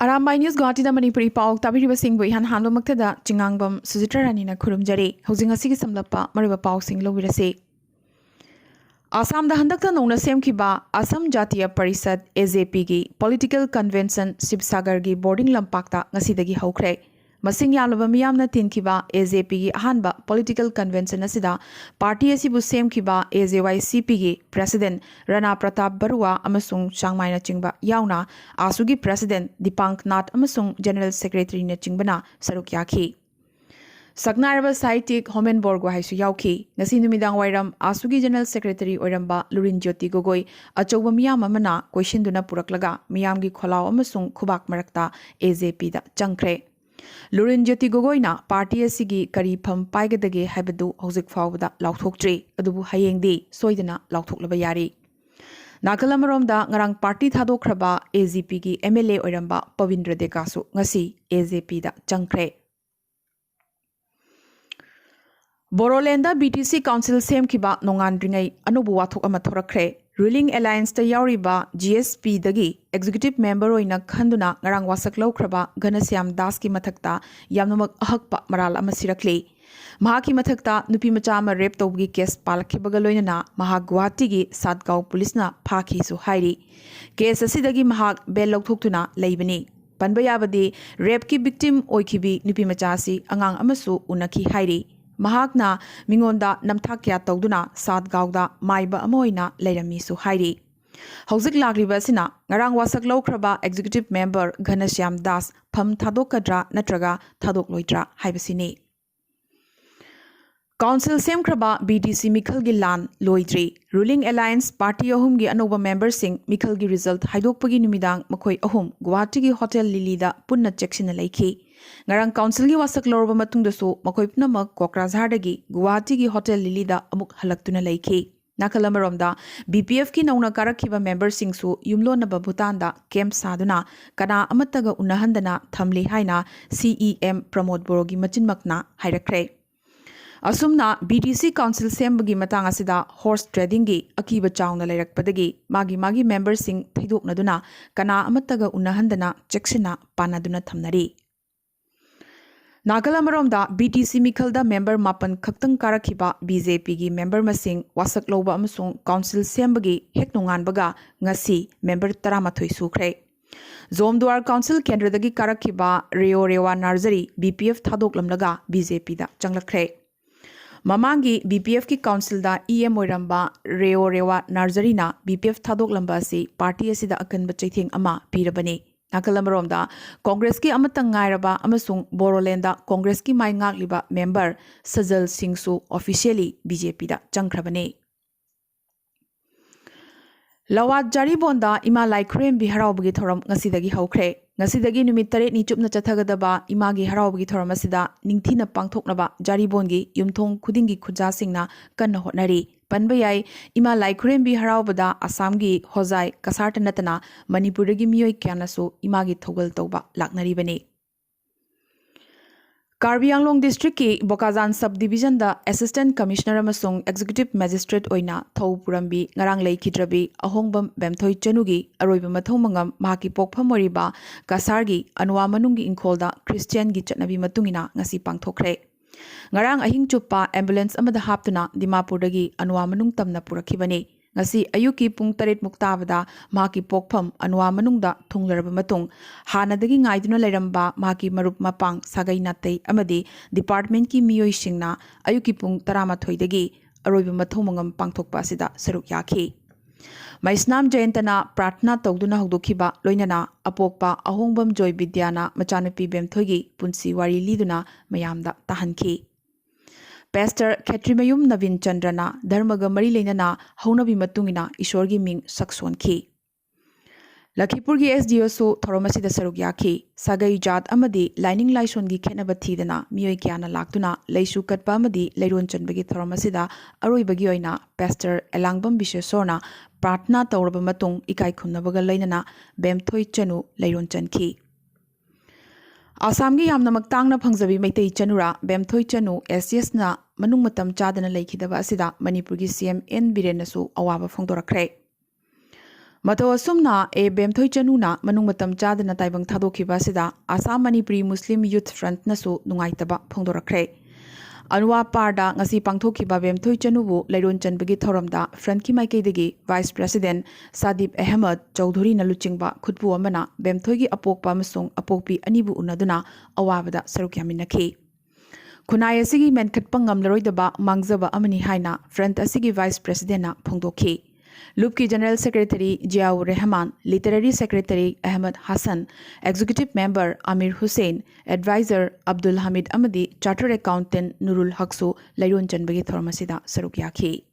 Arambai News Guwahati da Manipuri Pao tabiriba singbu ihan hanlo maktada chingangbam Sujitra Ranina khurumjari housing asigi samlapa mariba Pao sing lobirase Assam da handakta nongna semkiba Assam Jatiya Parisad AJP gi Political Convention Sibsagar gi boarding lampakta ngasidagi haukhre Masing yamlaba miyamna tinkiba AJP gi ahanba Political Convention asida party asibu semkiba AJYCP gi President Rana Pratap Barua amasung Changmaina chingba yauna asugi President Dipank Nath amasung General Secretary na chingbana saruk yakhi Sagnaraba Saitik Homen Borgo haisu yauki ngasi numidang wairam asugi General Secretary oiramba Lurin Jyoti Gogoi achouba miyam amana question-duna puraklaga miyamgi kholao amasung khubak marakta AJP da changkhre Lurin Jyoti Gogoina party asigi kari pham paigadage haibadu hojik fawda lauthoktre adubu hayengdi soidana lauthoklaba yari Nakalamarom ngarang party thadokraba AJP gi MLA oiramba Pavindra Dekasu ngasi AJP da changkhre Borolanda BTC Council semkiba nongandringai anubu wathok ama thorakre Ruling Alliance ta yauriba GSP dagi Executive Member oina khanduna ngarang wasak laukraba Ganasyam Das ki mathakta yamnamak ahakpa maral ama sirakle mahaki mathakta nupi macha ama rape tawgi case palakhibaga loinana mahak Guwahati gi Satgaon police na phaki su hairi case asidagi mahak bel lokthokuna leibani panbayabadi rape ki victim oikhibi nupi macha si angang amasu unaki hairi Mahakna mingonda namthakya tawduna Satgaonda maiba amoina leirami su hairi Hojik lagliba sina ngarang wasak laukraba Executive Member Ganasyam Das pham thadokadra natraga thadokloidra haibasini Council semkraba BTC Mikhal gi lan loidri Ruling Alliance Party ahum gi anoba member sing Mikhal gi result haidokpagi numidang makhoi ahum Guwahati gi Hotel Lily da punna checksina laikhi Ngarang Council gi wasak lorba matungdasu makhoi punamak Kokrajhar dagi Guwahati gi Hotel Lily da amuk halaktuna laikhi Nakalamaromda BPF ki nauna karakhiba member singsu yumlonaba Bhutan da camp saduna kana amataga unahandana thamli haina CEM Pramod Borogi machinmakna hairakre Asumna BTC Council sembagi matang asida horse trading gi akiba chawna leirakpadagi magi member sing thidoknaduna kana amataga unahandana checksina panaduna thamnari Nagalamaromda BTC Mikhalda member mapan khaktang karakhiba BJP gi member masing wasak loba amasung council sembagi heknonganbaga ngasi member 13 sukhre Zomduar Council Kendradagi karakhiba Reo Rewa Narzari BPF thadoklamlaga BJP da changlakre Mamangi BPF ki council da EM oiramba Reo Rewa Narzari na BPF thadoklamba si party asida akanba chaitheng ama pirabani Nakalamaromda Congress ki amatang ngairaba amasung Borolanda Congress ki mai ngagliba member Sajal Singh su officially BJP da changkhrabane Lawat Jaribonda Ima Laikhrem bi haraubagi thoram ngasidagi haukhre ngasidagi numit 8 ni chupna chathagadaba imagi haraubagi thoram asida ningthina pangthoknaba Jaribongi yumthong khudingi khuja singna kanna hotnari panbayai Ima Laikhrem bi haraubada Assamgi Hozai Kasarta natana Manipurigi miyoi kyanasu imagi thogal tawba laknaribani Karbi Anglong District ki Bokazan Subdivision da Assistant Commissioner amasung Executive Magistrate oina thau purambi ngarang leikidrabi ahongbam bemthoi chanugi aroiba mathong mangam mahaki pokpham oriba kasargi anwa manungi ingkholda Christian gi chatnabi matungina ngasi pangthokre ngarang ahing chupa ambulance amada haptuna Dimapur dagi anwa manung tamna purakhibani ngasi ayuki pung 8 muktabada mahaki pokpham anwa manungda thunglaraba matung hanadagi ngaiduna leiramba mahaki marup mapang sagai natai amadi department ki miyoi singna ayuki pung 13 dagi aroiba mathomangam pangthokpa asida saruk yakhi Maisnam Jayantana Pratna tawduna hogdokhiba loinana apokpa ahongbam Joy Vidyana machanupi bemthoigi punsi wari liduna mayamda tahankhi Pastor Khetrimayum Navin Chandrana Dharmaga Mari Leinana Haunabi Matungina Ishorgi Ming Saksonki Lakhipurgi SDO su Thoromasida Saruk Yakhi Sagai Jat Amadi Lining Laishongi Khenaba Thidana Miyoi Kyana Laktuna Leishu Katpa Amadi Leiron Chanbagi Thoromasida Aroibagi Oina Pastor Elangbam Bishesorna Pratna Tawraba Matung Ikai Khunnabaga Leinana Bemthoi Chanu Leiron Chanki Assam gi yamna maktangna phangjabi maitai chanura bemthoi chanu SCS na manung matam chadana leikhidaba asida Manipur gi CM N Biren nasu awaba phongdorakre Mato asumna e bemthoi chanuna manung matam chadana taibang thadokhiba sida Assam Manipuri Muslim Youth Front nasu nungaitaba phongdorakre. Anwa parda ngasi pangthokhiba bemthoi chanubu leiron chanbagi thoramda front ki maikeidagi Vice President Sadip Ahmed Chowdhury na luchingba khutpu amana bemthoi gi apokpa amasung apokpi anibu unaduna awabada sarukyaminakhi. Khunai asigi menkhatpa ngamlaroidaba mangjaba amani haina front asigi Vice President na phongdokhi. Loop की General Secretary Jiaur Rahman, Literary Secretary Ahmed Hassan, Executive Member Amir Hussain, Advisor Abdul Hamid Amadi, Chartered Accountant Nurul Haqsu, Lairun Chanbagi Thormasida Sarukyaki.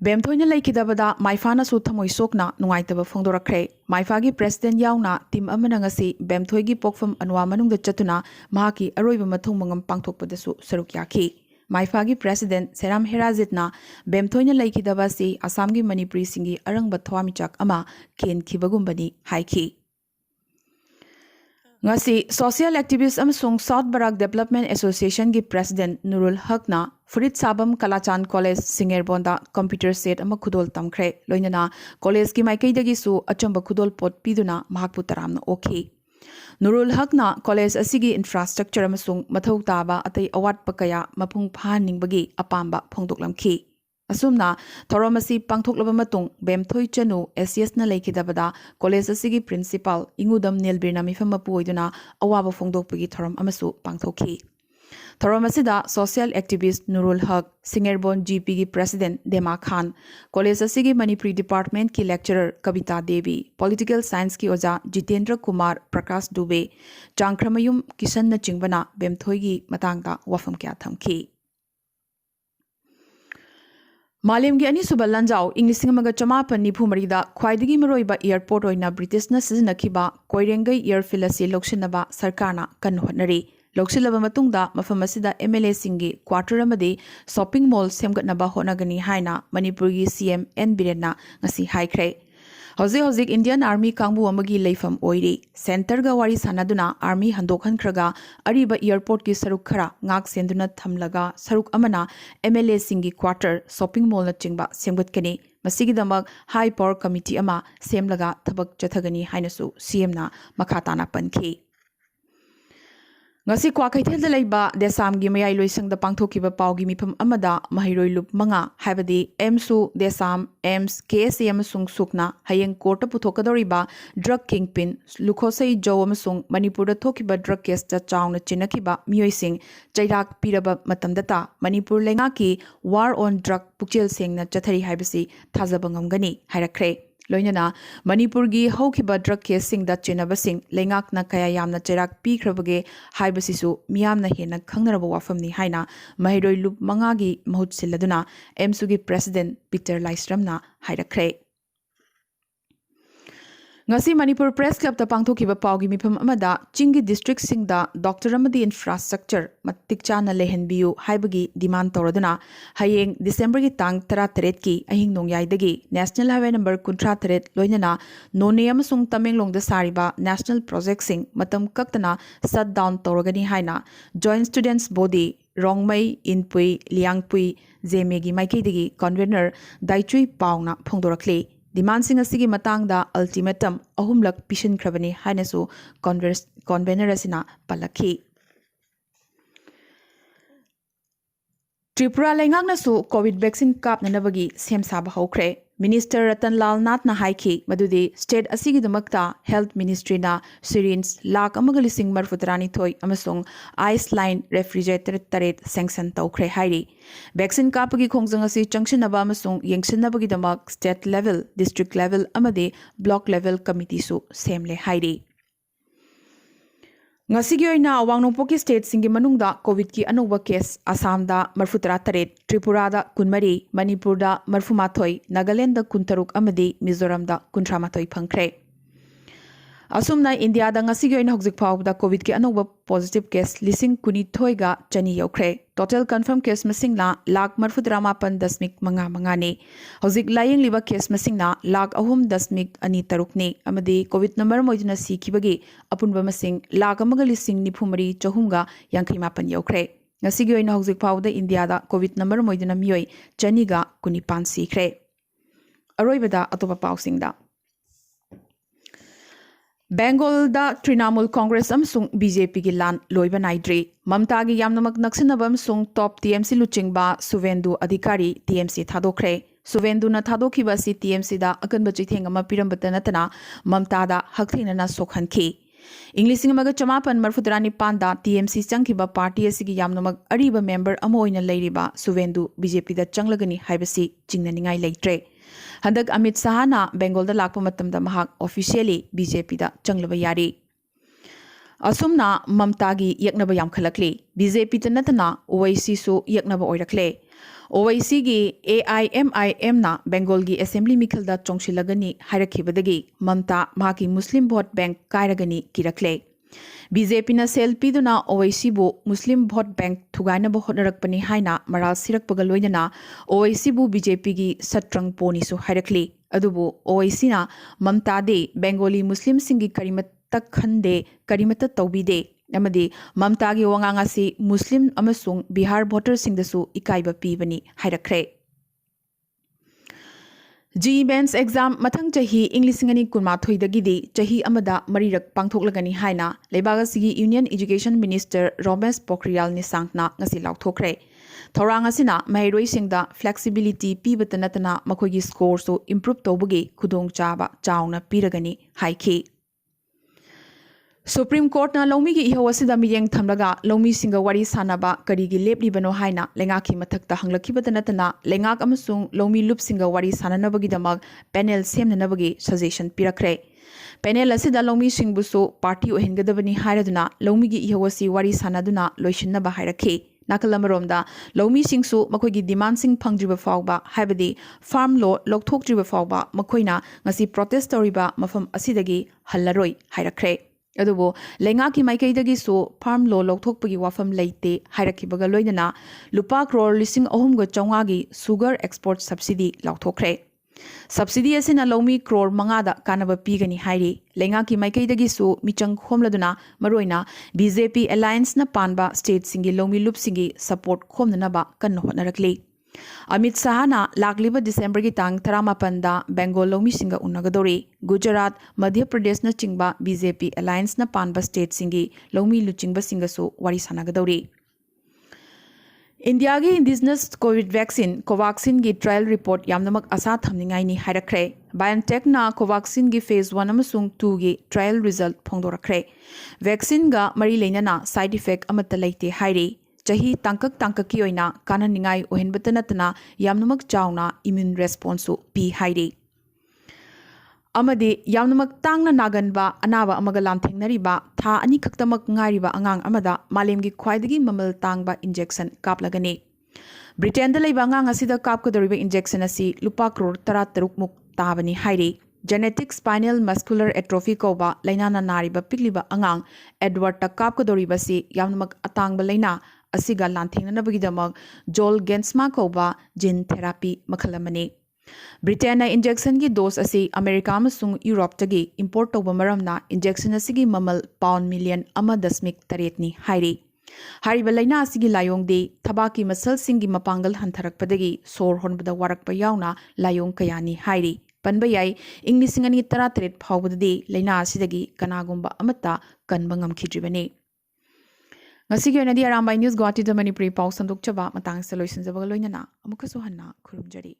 Bemthoina Laikidabada, Maifana Suthamoi Sokna, Nuaitaba Fongdorakre, Maifagi President Yauna, Tim Amanangasi, Bemthoigi Pokfam Anwa Manung the Chatuna, Mahaki, Aroiba Matumangam Pangtokpadasu Sarukyaki. Maifagi President Seram Herazitna Bemthoina Laikidabasi Assamgi Manipuri Singi Arangba Thwamichak Ama Ken Kibagumbani Haiki. Ngasi Social Activist Amsung South Barak Development Association gi President Nurul Haqna Furit Sabam Kalachan College Singerbonda Computer Set Ama Khudol Tamkhre Loinana College ki Maikaidagi su Achamba Khudol Pot Piduna Mahakpu Taramna Okhi. Nurul Haqna College asigi infrastructure amasung mathau taba atai awat pakaya mapung phaning bagi apamba phongdoklamkhi asumna thoramasi pangthoklaba matung bemthoi chanu SES na leikidabada college asigi principal ingudam nelbirna mifam mapu oiduna awaba phongdokpagi thoram amasu pangthokhi Thoramasida social activist Nurul Haq, Singerbon GP ki President Dema Khan, College asigi Manipuri Department ki lecturer Kavita Devi, Political Science ki oja Jitendra Kumar Prakash Dubey, Changkramayum Kishan na chingbana bemthoigi matangda wafam kya thamki. Malim gi ani suba lanjau English maga chamapan ni phumarida khwaidagi maroiba airport oina British na siznakiba Koirengai airfield asi lokshinaba sarkarna kan hotnari. Lokshilaba matungda mafam asida MLA singi quarter amadi shopping mall semgatnaba honagani haina Manipurgi CM N Birena ngasi haikre. Hozik Indian Army kangbu amagi leifam oiri. Center ga wari sanaduna Army handokhan kraga ariba airport ki saruk khara ngak senduna thamlaga saruk amana MLA singi quarter shopping mall na chingba semgatkani. Masigidamak high power committee ama semlaga thabak chathagani hainasu CM na makhatana pankhi. Ngasi Kwakaithel da leiba Desam gi mayai loisang da pangthokiba paugi mifam amada mahiroi lup manga haibadi Emsu Desam Ems KSA amasung sukna hayeng court puthokadoriba drug kingpin lukhosai jo amasung Manipur da thokiba drug case da chawna chinakiba miyoising chairak piraba matamdata Manipur lengaki war on drug pukchel sengna chathari haibasi thazabangamgani hairakre Loinana Manipur gi haukiba drug case sing da chinabasing lengakna kaya yamna chairak pikhrabage haibasisu miyamna hena khangnaraba wafamni haina mahiroi lup mangagi mahut siladuna MSU President Peter Laisramna hairakre Ngasi Manipur Press Club ta pangthokiba paugi mifam amada Chingi district singda Dr. Amadi infrastructure matik chana lehenbiu haibagi demand toraduna hayeng December gi tang 13 ki ahing nongyai National Highway number 38 loinana none amasung Tamenglong da sariba national project sing matam kaktana shut down toragani haina Joint Students Body Rongmai Inpui Liangpui Zemegi Maikidigi convener Daichui Pauna Phongdorakle Demand sing asigi matangda ultimatum ahumlak pishin krabani hainasu convener asina palakhi Tripura lengaknasu COVID vaccine kap nanabagi semsaba hokre Minister Ratan Lal Nath na haiki madudi state asigi damakta health ministry na syringe lak amagalising marfutrani thoi amasung ice line refrigerator taret sanction tawkre hairi vaccine kapagi khongjang asi changsinaba amasung yengsinabagi damak state level district level amade block level committee su semle hairi Ngasigi oina Wangnongpoki state singi manungda COVID ki anuba case Assam da marfutara taret, Tripura da kunmari, Manipur da marfumathoi, Nagaland da kuntaruk amadi, Mizoram da kuntramathoi phangkre. Asumna India da ngasigi oina hokzik phawb da COVID ki anuba positive case lising kuni thoi ga chani yaukre. Total confirmed case masing na lakh marfutara mapan dasmik manga ne. Hokzik laying liba case masing na lakh ahum dasmik ani taruk ne. Amadi COVID number moiduna si kibagi apunba masing lakh amaga lising nipumari chahumga yankri mapan yaukre. Ngasigi oina hokzik phawb da India da COVID number moiduna miyoi chani ga kuni pan sikre. अरोइबदा अतोपा पाउसिंगदा Bengal da Trinamool Congress amsung BJP gi lan loiba naidri Mamta gi yamnamak naksinabam sung top TMC luchingba Suvendu Adhikari TMC thadokre Suvendu na thadokhiba si TMC da akanba chitheng ama pirambata natana Mamta da hakthina na sokhanki Inglising maga chamapan marfudrani panda TMC changkiba party asigi yamnamak ariba member ama oina leiriba Suvendu BJP da changlagani haibasi chingnaningai leitre Handak Amit Sahana Bengal da lakpa matamda mahak officially BJP da changlaba yari Asumna Mamta gi yaknaba yam khalakli BJP ta natana OIC su yaknaba oirakle OIC gi AIMIM na Bengal gi assembly mikhal da chongshilagani hairakibadagi Mamta mahaki Muslim vote bank kairagani kirakle BJP na selfie duna OIC bu Muslim vote bank thugaina bo honarakpani haina maral sirakpaga loinana OIC bu BJP gi satrang poni su hairakli adubu OIC na Mamta de Bengali Muslim singi karimata khande karimata tawbide amadi Mamta gi wangang asi Muslim amasung Bihar voters singdasu ikaiba pibani hairakre G-Bands exam mathang chahi English ngani kunma thoidagidi chahi amada marirak pangthoklagani haina leibaga sigi Union Education Minister Ramesh Pokhriyal Nishankna ngasi laukthokre thorang asina mairoi singda flexibility pibata natana makhogi score so improve tawbugi khudong chaba chauna piragani haiki Supreme Court na lomi gi iho asida miyeng thamlaga lomi singa wari sanaba karigi lepli bano haina lengaki mathakta hanglakibata natana lengak amasung lomi loop singa wari sananabagi damag panel semnanabagi suggestion pirakre panel asida lomi singbusu party ohengadabani hairaduna lomi gi iho asi wari sanaduna loishinnaba hairakhe Nakalamaromda lomi singsu makoigi demand sing phangdriba fawba haibadi farm law lokthokdriba fawba makoina ngasi protest toriba mafam asidagi hallaroi hairakre Adubo lengaki maikaidagi so farm law lokthokpagi wafam leite hairakibaga loinana lupa crore lising ahumga chawngagi sugar export subsidy lokthokre subsidy asina lomi crore mangada kanaba pigani hairi lengaki maikaidagi so michang khomladuna maroina BJP alliance na panba state singi lomi loop singi support khomnana ba kan honarakli Amit Sahana lakliba December ki tang 38 da Bengal lomi singa unagadori Gujarat Madhya Pradesh na chingba BJP alliance na panba state singi lomi luchingba singa so wari sanagadori India gi indigenous COVID vaccine Covaxin gi trial report yamnamak asa thamningai ni hairakre BioNTech na Covaxin gi phase 1 amasung 2 gi trial result phongdorakre vaccine ga mari leinana side effect amata leite hairi Chahi tangkak ki oina kanan ningai ohenbata natana yamnamak chawna immune response pi hairi amade yamnamak tangna naganba anaba amaga lamthengnariba tha ani khaktamak ngairiba angang amada malemgi khwaidagi mamal tangba injection kaplagani Britain da leiba angang asida kapkadoriba injection asi lupa crore 13 muk tabani hairi Genetic spinal muscular atrophy koba lainana nariba pikliba angang Edward ta kapkadoriba si yamnamak atangba laina asiga lanthingnabagidamag Joel Gensma koba gene therapy makhalamani Britain na injection gi dose asi America amasung Europe tagi import toba maramna injection asigi mamal pound million 1.8 ni hairi hariba laina asigi layong de thabaki muscle singi mapangal hantharakpadagi sor honbada warakpa yauna layong kayani hairi panba yai English ngani 13 phawbadadi laina asidagi kanagumba amata kanba ngamkhidribani Ngasigi oinadi Arambai News Guwahati da Manipuri Pao sandok chaba matang sa loisin zabaga loinana amukaso hanna khurumjari